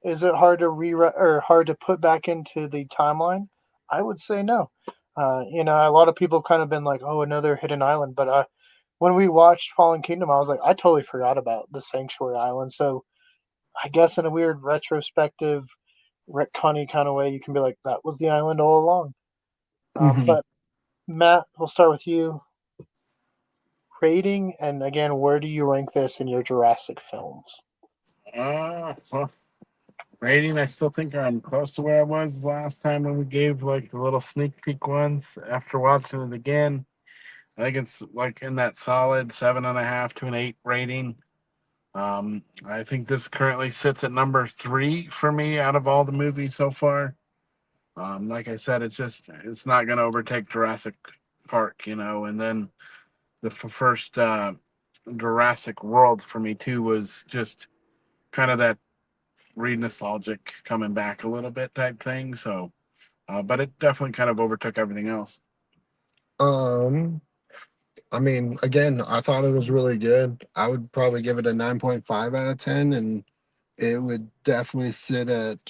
Speaker 1: is it hard to or hard to put back into the timeline? I would say no. A lot of people have kind of been like, "Oh, another hidden island," but when we watched Fallen Kingdom, I was like, I totally forgot about the Sanctuary Island. So, I guess in a weird retrospective, retconny kind of way, you can be like, "That was the island all along."
Speaker 2: Hmm.
Speaker 1: But Matt, we'll start with you. Rating, and again, where do you rank this in your Jurassic films?
Speaker 3: Well, rating, I still think I'm close to where I was last time when we gave like the little sneak peek ones. After watching it again, I think it's like in that solid 7.5 to an 8 rating. I think this currently sits at number 3 for me out of all the movies so far. Like I said, it's not going to overtake Jurassic Park, and then the first Jurassic World for me too was just kind of that re-nostalgic coming back a little bit type thing. So, but it definitely kind of overtook everything else.
Speaker 2: Um, I mean, again, I thought it was really good. I would probably give it a 9.5 out of 10, and it would definitely sit at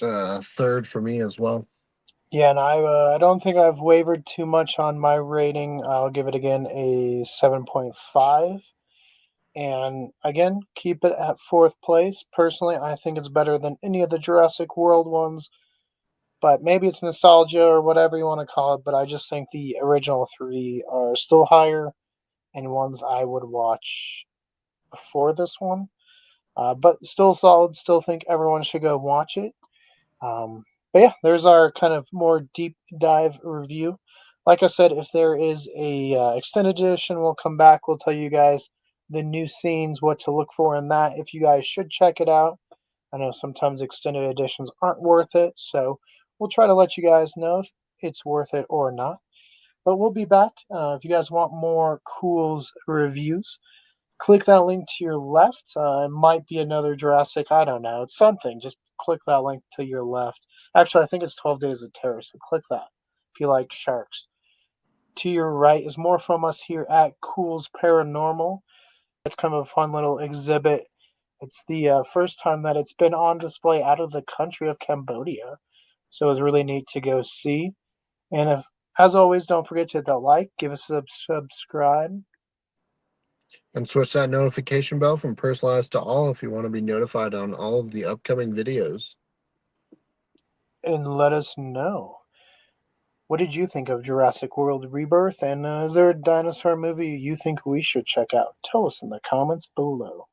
Speaker 2: third for me as well.
Speaker 1: Yeah, and I don't think I've wavered too much on my rating. I'll give it again a 7.5. And again, keep it at fourth place. Personally, I think it's better than any of the Jurassic World ones, but maybe it's nostalgia or whatever you want to call it. But I just think the original three are still higher and ones I would watch before this one. But still solid. Still think everyone should go watch it. Um, but yeah, there's our kind of more deep dive review. Like I said, if there is a extended edition, we'll come back. We'll tell you guys the new scenes, what to look for in that. If you guys should check it out, I know sometimes extended editions aren't worth it, so we'll try to let you guys know if it's worth it or not. But we'll be back. If you guys want more Cool's reviews, click that link to your left. It might be another Jurassic. I don't know. It's something. Just click that link to your left. Actually, I think it's 12 Days of Terror, so click that if you like sharks. To your right is more from us here at Culz Paranormal. It's kind of a fun little exhibit. It's the first time that it's been on display out of the country of Cambodia. So it's really neat to go see. And if, as always, don't forget to hit that like, give us a subscribe,
Speaker 2: And switch that notification bell from personalized to all if you want to be notified on all of the upcoming videos.
Speaker 1: and let us know. What did you think of Jurassic World Rebirth? And is there a dinosaur movie you think we should check out? Tell us in the comments below.